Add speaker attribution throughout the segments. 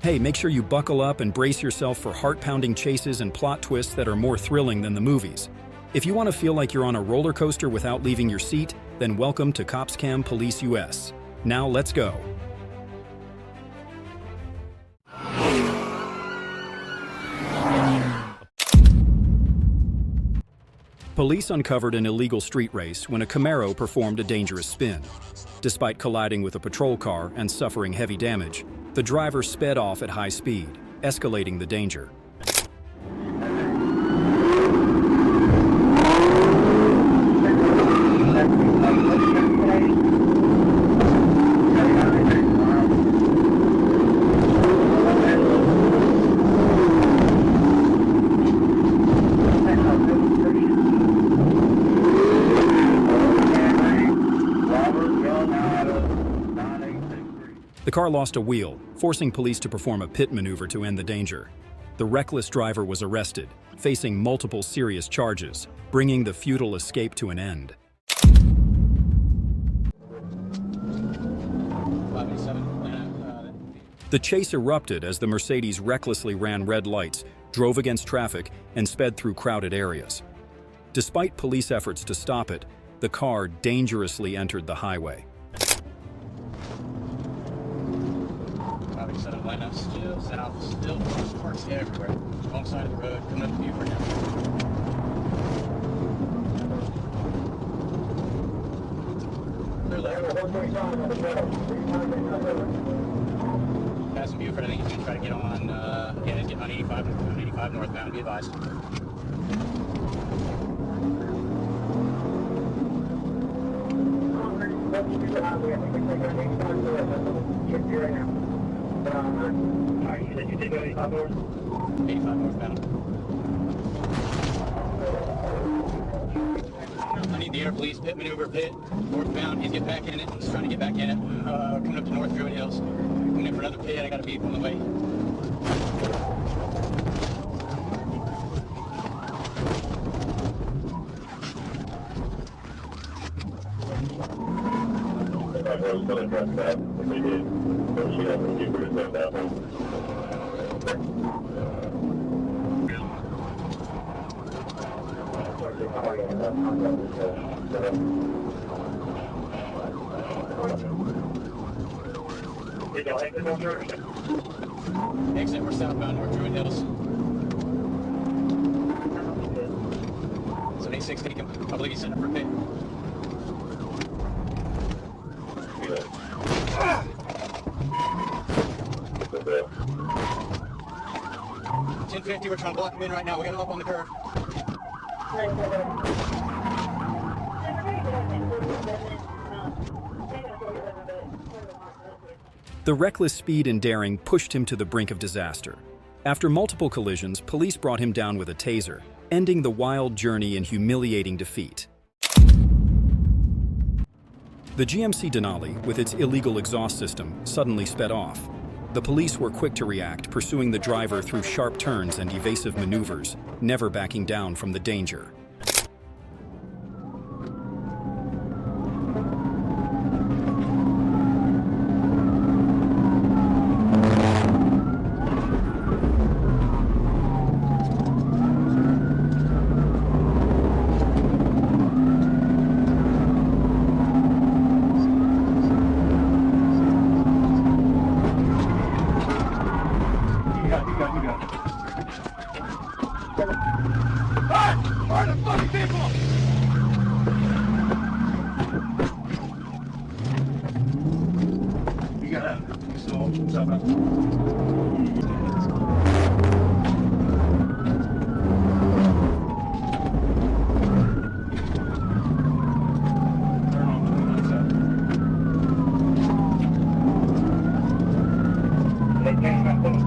Speaker 1: Hey, make sure you buckle up and brace yourself for heart-pounding chases and plot twists that are more thrilling than the movies. If you want to feel like you're on a roller coaster without leaving your seat, then welcome to COPSCAM Police US. Now let's go. Police uncovered an illegal street race when a Camaro performed a dangerous spin. Despite colliding with a patrol car and suffering heavy damage, the driver sped off at high speed, escalating the danger. The car lost a wheel, forcing police to perform a pit maneuver to end the danger. The reckless driver was arrested, facing multiple serious charges, bringing the futile escape to an end. The chase erupted as the Mercedes recklessly ran red lights, drove against traffic, and sped through crowded areas. Despite police efforts to stop it, the car dangerously entered the highway.
Speaker 2: Set up line up still, south still, parks everywhere. Wrong side of the road, coming up to Buford now. Clear left. Passing Buford, I think he's going to try to get on, he's getting on 85 northbound, be advised. Alright, you said you take 85 north? 85 northbound. I need the air police, pit maneuver, pit, northbound. He's getting back in it. He's trying to get back in it. Coming up to North Druid Hills. Coming in for another pit. I got a beep on the way. Exit, we're southbound North Druid Hills. 76, take him. I believe he's setting up for a pit. 1050, we're trying to block him in right now. We got him up on the curve.
Speaker 1: The reckless speed and daring pushed him to the brink of disaster. After multiple collisions, police brought him down with a taser, ending the wild journey in humiliating defeat. The GMC Denali, with its illegal exhaust system, suddenly sped off. The police were quick to react, pursuing the driver through sharp turns and evasive maneuvers, never backing down from the danger.
Speaker 3: Where the fucking people? You got out. You saw what's up. Turn on the outside. They came up with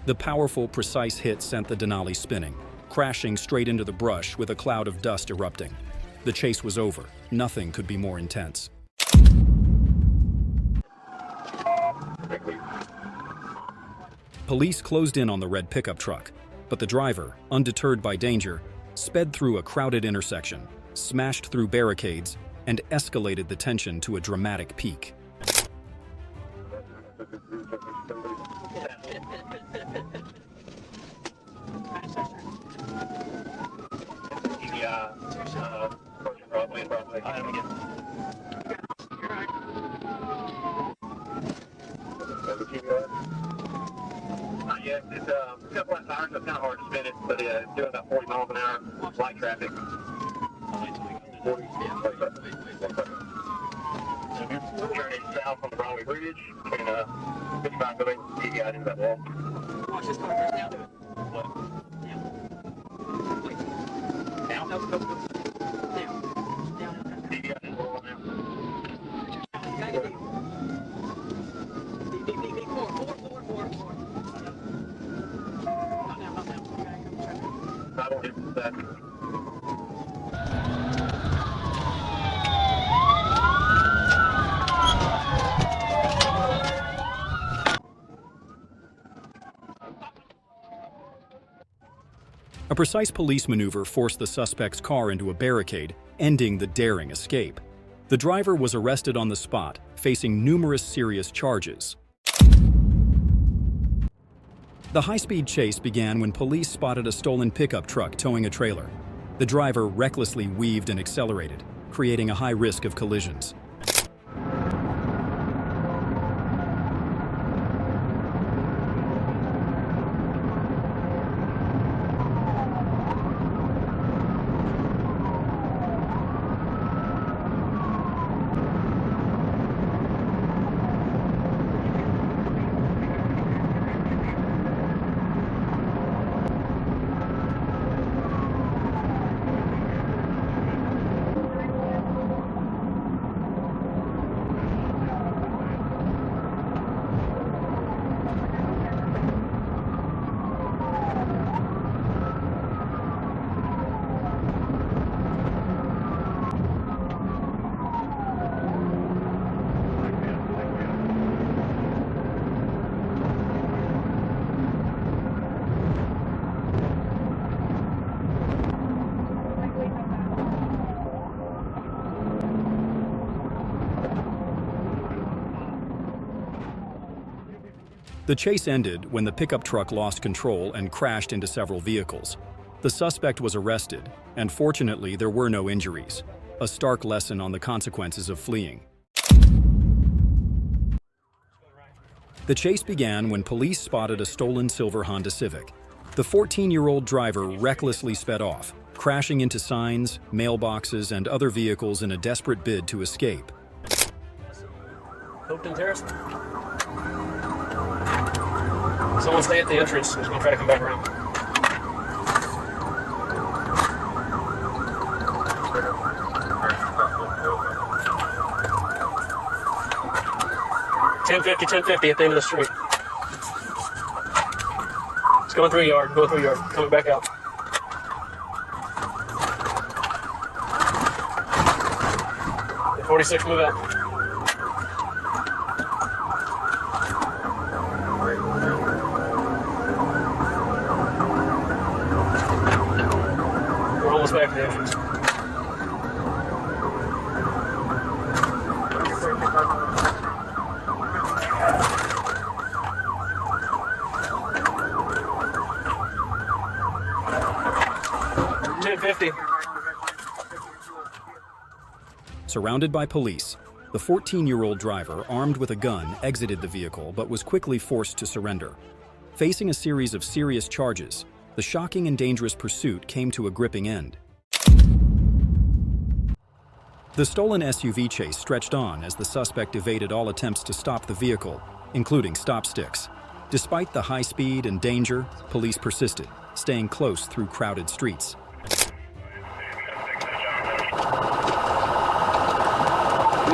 Speaker 1: The powerful, precise hit sent the Denali spinning, crashing straight into the brush with a cloud of dust erupting. The chase was over. Nothing could be more intense. Police closed in on the red pickup truck, but the driver, undeterred by danger, sped through a crowded intersection, smashed through barricades, and escalated the tension to a dramatic peak.
Speaker 4: Yeah, it's a couple of tires, so it's kind of hard to spin it, but it's doing about 40 miles an hour, light traffic. 40, turning south on the Broadway Bridge, between 55 building, you got into that wall.
Speaker 2: Watch this car turn down to it. What? Down? Down? No. Down.
Speaker 4: You got into the wall now.
Speaker 2: You gotta get the forward. Not now. You gotta come try to.
Speaker 4: I don't hit that.
Speaker 1: A precise police maneuver forced the suspect's car into a barricade, ending the daring escape. The driver was arrested on the spot, facing numerous serious charges. The high-speed chase began when police spotted a stolen pickup truck towing a trailer. The driver recklessly weaved and accelerated, creating a high risk of collisions. The chase ended when the pickup truck lost control and crashed into several vehicles. The suspect was arrested, and fortunately there were no injuries, a stark lesson on the consequences of fleeing. The chase began when police spotted a stolen silver Honda Civic. The 14-year-old driver recklessly sped off, crashing into signs, mailboxes, and other vehicles in a desperate bid to escape.
Speaker 5: Hopeton Terrace. Someone stay at the entrance. He's going to try to come back around. $10.50 at the end of the street. It's going through yard, coming back out. The 46, move out. We're almost back to the entrance. $10.50.
Speaker 1: Surrounded by police, the 14-year-old driver, armed with a gun, exited the vehicle but was quickly forced to surrender. Facing a series of serious charges, the shocking and dangerous pursuit came to a gripping end. The stolen SUV chase stretched on as the suspect evaded all attempts to stop the vehicle, including stop sticks. Despite the high speed and danger, police persisted, staying close through crowded streets.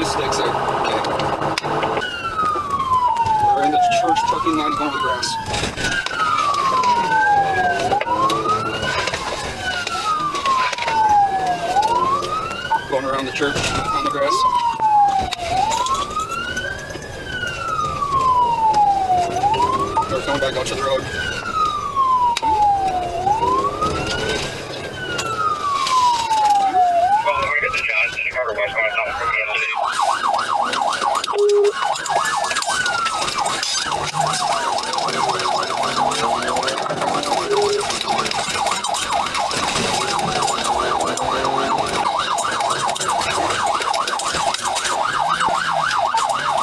Speaker 6: Sticks there. Okay. We're in the church parking lot going to the grass. church on the grass. We're coming back out to the road.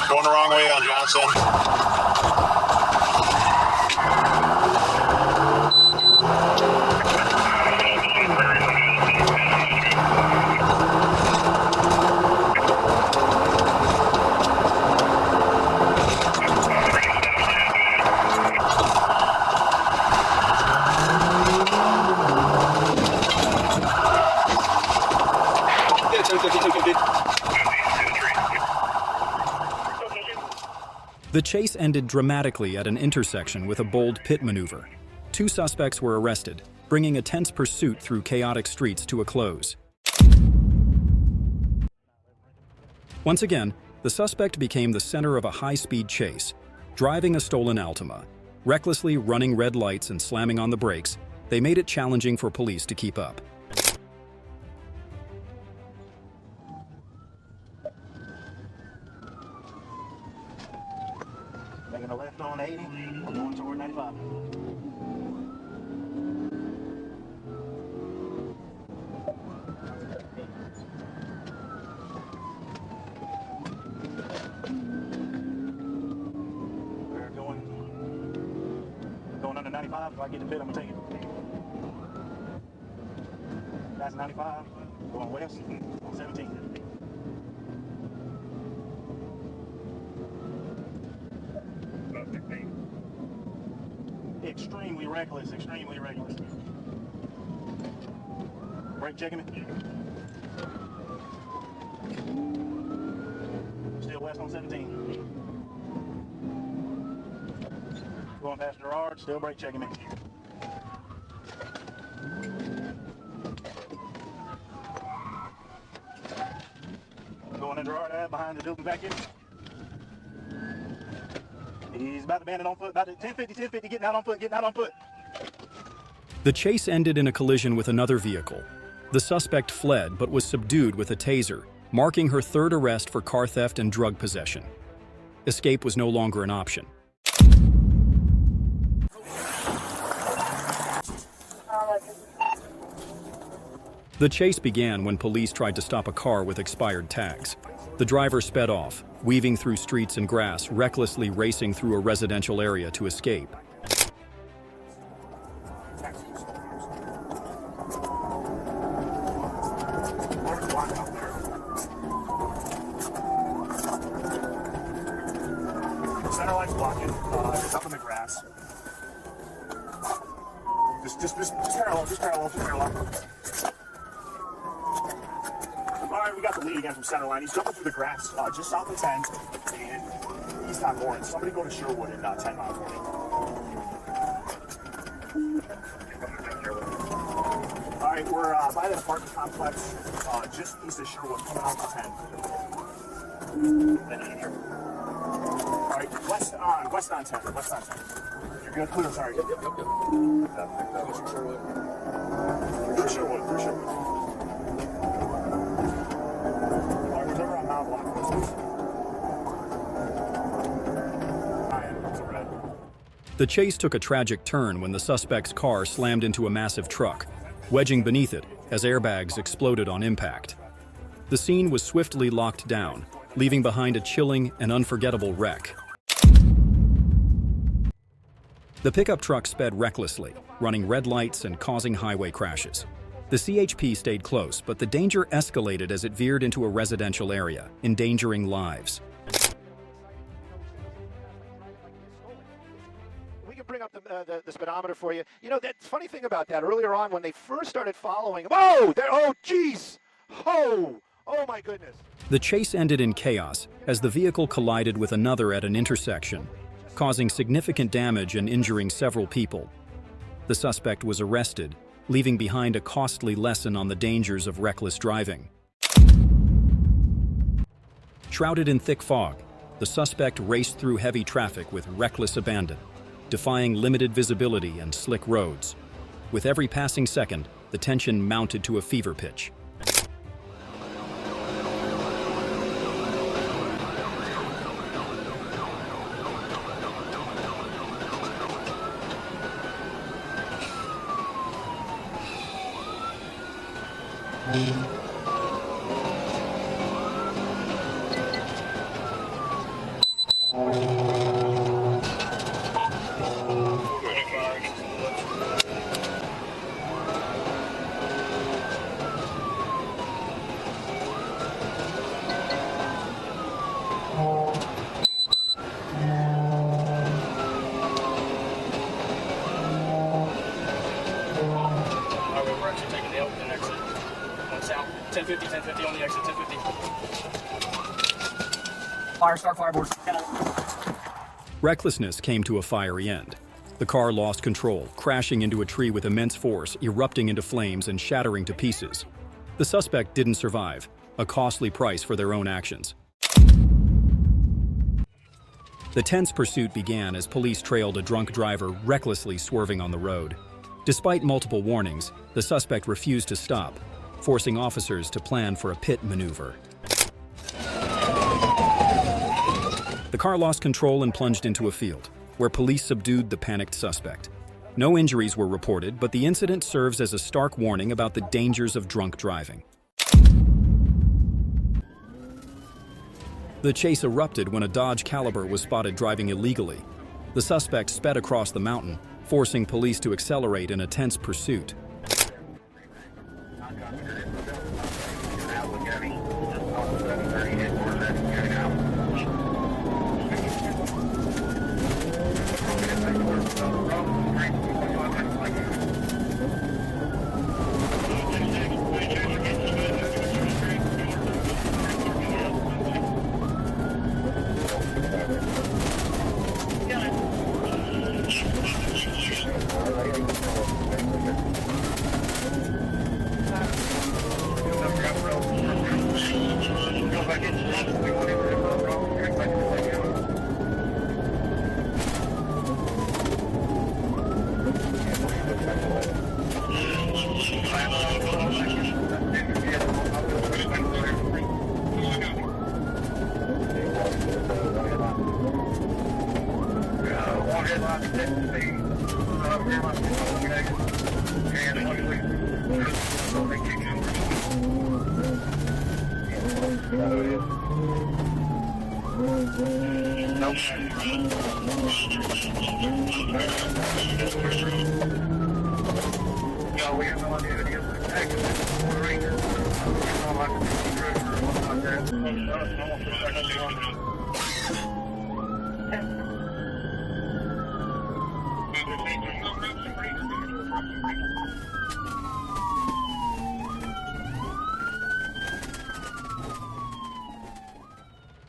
Speaker 7: Going the wrong way on Johnson.
Speaker 6: Yeah, 1050, 1050.
Speaker 1: The chase ended dramatically at an intersection with a bold pit maneuver. 2 suspects were arrested, bringing a tense pursuit through chaotic streets to a close. Once again, the suspect became the center of a high-speed chase. Driving a stolen Altima, recklessly running red lights and slamming on the brakes, they made it challenging for police to keep up.
Speaker 3: Making a left on 80, we're going toward 95. We're going under 95. If I get the pit, I'm gonna take it. That's 95. Going west on 17. Extremely reckless, extremely reckless. Brake checking it. Still west on 17. Going past Gerard, still brake checking me. Going in Gerard Ave behind the Duke back in. He's about to bend it on foot, about to 1050, getting out on foot, getting out on foot.
Speaker 1: The chase ended in a collision with another vehicle. The suspect fled but was subdued with a taser, marking her 3rd arrest for car theft and drug possession. Escape was no longer an option. The chase began when police tried to stop a car with expired tags. The driver sped off, weaving through streets and grass, recklessly racing through a residential area to escape.
Speaker 3: Center line's blocking. It's up in the grass. Just parallel. Alright, we got the lead again from center line. He's jumping through the grass just south of 10 and east on Lawrence. Somebody go to Sherwood in 10 miles for me. Alright, we're by the apartment complex just east of Sherwood, coming out to 10. Alright, west on 10. You're good? Clear, sorry. Yep. Through Sherwood.
Speaker 1: The chase took a tragic turn when the suspect's car slammed into a massive truck, wedging beneath it as airbags exploded on impact. The scene was swiftly locked down, leaving behind a chilling and unforgettable wreck. The pickup truck sped recklessly, running red lights and causing highway crashes. The CHP stayed close, but the danger escalated as it veered into a residential area, endangering lives.
Speaker 8: We can bring up the speedometer for you. You know, that funny thing about that, earlier on when they first started following him, oh, geez, oh my goodness.
Speaker 1: The chase ended in chaos as the vehicle collided with another at an intersection, causing significant damage and injuring several people. The suspect was arrested, leaving behind a costly lesson on the dangers of reckless driving. Shrouded in thick fog, the suspect raced through heavy traffic with reckless abandon, defying limited visibility and slick roads. With every passing second, the tension mounted to a fever pitch.
Speaker 5: We're actually taking the Elton exit. On south, 1050 on the exit, 1050. Fire, start fireboard.
Speaker 1: Recklessness came to a fiery end. The car lost control, crashing into a tree with immense force, erupting into flames and shattering to pieces. The suspect didn't survive, a costly price for their own actions. The tense pursuit began as police trailed a drunk driver recklessly swerving on the road. Despite multiple warnings, the suspect refused to stop, forcing officers to plan for a pit maneuver. The car lost control and plunged into a field, where police subdued the panicked suspect. No injuries were reported, but the incident serves as a stark warning about the dangers of drunk driving. The chase erupted when a Dodge Caliber was spotted driving illegally. The suspect sped across the mountain, forcing police to accelerate in a tense pursuit.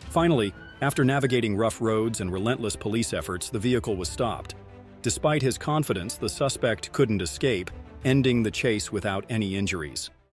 Speaker 1: Finally, after navigating rough roads and relentless police efforts, the vehicle was stopped. Despite his confidence, the suspect couldn't escape, ending the chase without any injuries.